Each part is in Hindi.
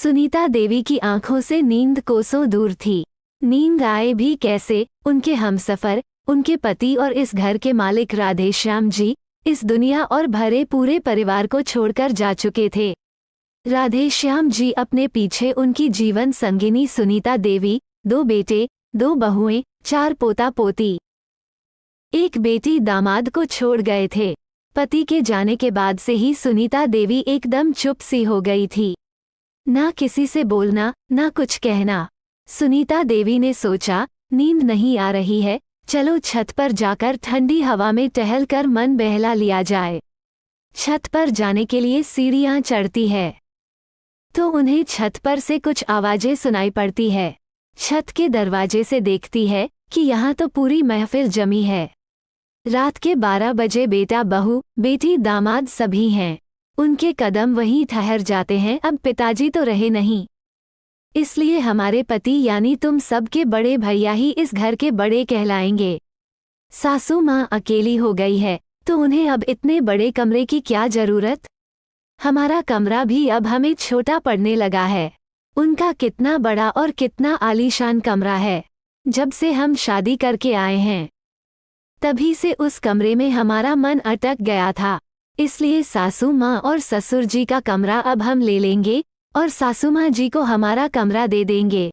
सुनीता देवी की आंखों से नींद कोसों दूर थी। नींद आए भी कैसे, उनके हमसफर, उनके पति और इस घर के मालिक राधेश्याम जी इस दुनिया और भरे पूरे परिवार को छोड़कर जा चुके थे। राधेश्याम जी अपने पीछे उनकी जीवन संगिनी सुनीता देवी, 2 बेटे, 2 बहुएं, 4 पोता पोती, एक बेटी दामाद को छोड़ गए थे। पति के जाने के बाद से ही सुनीता देवी एकदम चुप सी हो गई थी। ना किसी से बोलना, ना कुछ कहना। सुनीता देवी ने सोचा, नींद नहीं आ रही है, चलो छत पर जाकर ठंडी हवा में टहलकर मन बहला लिया जाए। छत पर जाने के लिए सीढ़ियां चढ़ती है तो उन्हें छत पर से कुछ आवाजें सुनाई पड़ती है। छत के दरवाजे से देखती है कि यहाँ तो पूरी महफिल जमी है। रात के 12 बजे बेटा बहू, बेटी दामाद सभी हैं। उनके कदम वहीं ठहर जाते हैं। अब पिताजी तो रहे नहीं, इसलिए हमारे पति यानी तुम सबके बड़े भैया ही इस घर के बड़े कहलाएंगे। सासू माँ अकेली हो गई है तो उन्हें अब इतने बड़े कमरे की क्या जरूरत। हमारा कमरा भी अब हमें छोटा पड़ने लगा है। उनका कितना बड़ा और कितना आलीशान कमरा है। जब से हम शादी करके आए हैं तभी से उस कमरे में हमारा मन अटक गया था। इसलिए सासू माँ और ससुर जी का कमरा अब हम ले लेंगे और सासू माँ जी को हमारा कमरा दे देंगे।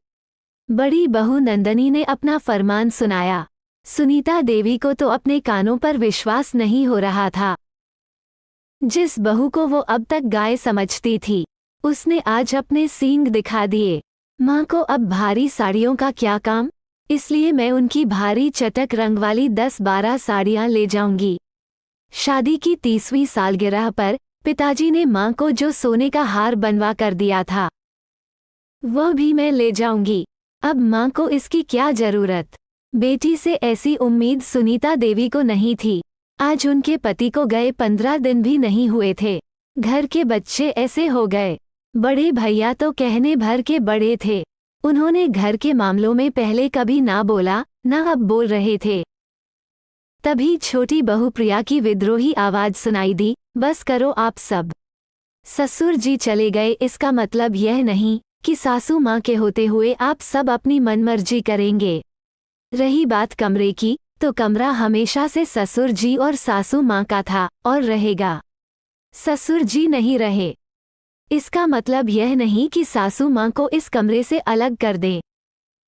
बड़ी बहू नंदनी ने अपना फरमान सुनाया। सुनीता देवी को तो अपने कानों पर विश्वास नहीं हो रहा था। जिस बहू को वो अब तक गाय समझती थी, उसने आज अपने सींग दिखा दिए। माँ को अब भारी साड़ियों का क्या काम, इसलिए मैं उनकी भारी चटक रंग वाली 10-12 साड़ियाँ ले जाऊंगी। शादी की 30वीं सालगिरह पर पिताजी ने माँ को जो सोने का हार बनवा कर दिया था वह भी मैं ले जाऊंगी। अब माँ को इसकी क्या जरूरत। बेटी से ऐसी उम्मीद सुनीता देवी को नहीं थी। आज उनके पति को गए 15 दिन भी नहीं हुए थे। घर के बच्चे ऐसे हो गए। बड़े भैया तो कहने भर के बड़े थे। उन्होंने घर के मामलों में पहले कभी ना बोला, ना अब बोल रहे थे। तभी छोटी बहू प्रिया की विद्रोही आवाज सुनाई दी, बस करो आप सब। ससुर जी चले गए इसका मतलब यह नहीं कि सासू माँ के होते हुए आप सब अपनी मनमर्जी करेंगे। रही बात कमरे की, तो कमरा हमेशा से ससुर जी और सासू माँ का था और रहेगा। ससुर जी नहीं रहे, इसका मतलब यह नहीं कि सासू माँ को इस कमरे से अलग कर दें।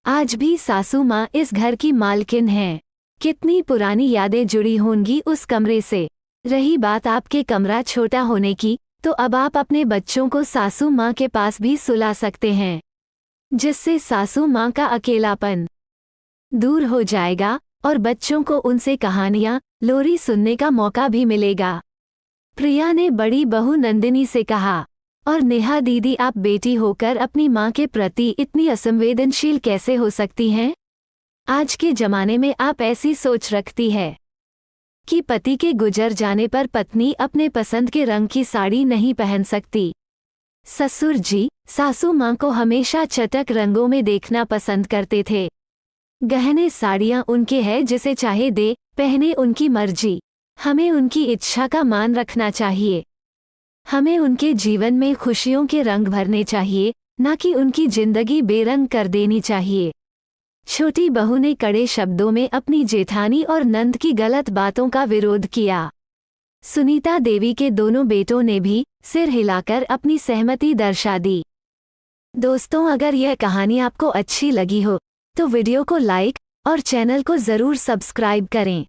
आज भी सासू माँ इस घर की मालकिन हैं। कितनी पुरानी यादें जुड़ी होंगी उस कमरे से। रही बात आपके कमरा छोटा होने की, तो अब आप अपने बच्चों को सासू माँ के पास भी सुला सकते हैं, जिससे सासू माँ का अकेलापन दूर हो जाएगा और बच्चों को उनसे कहानियाँ, लोरी सुनने का मौका भी मिलेगा। प्रिया ने बड़ी बहू नंदिनी से कहा। और नेहा दीदी, आप बेटी होकर अपनी माँ के प्रति इतनी असंवेदनशील कैसे हो सकती हैं? आज के जमाने में आप ऐसी सोच रखती है कि पति के गुजर जाने पर पत्नी अपने पसंद के रंग की साड़ी नहीं पहन सकती। ससुर जी सासू माँ को हमेशा चटक रंगों में देखना पसंद करते थे। गहने साड़ियाँ उनके हैं, जिसे चाहे दे, पहने, उनकी मर्जी। हमें उनकी इच्छा का मान रखना चाहिए। हमें उनके जीवन में खुशियों के रंग भरने चाहिए, न कि उनकी जिंदगी बेरंग कर देनी चाहिए। छोटी बहू ने कड़े शब्दों में अपनी जेठानी और नंद की गलत बातों का विरोध किया। सुनीता देवी के दोनों बेटों ने भी सिर हिलाकर अपनी सहमति दर्शा दी। दोस्तों, अगर यह कहानी आपको अच्छी लगी हो तो वीडियो को लाइक और चैनल को ज़रूर सब्सक्राइब करें।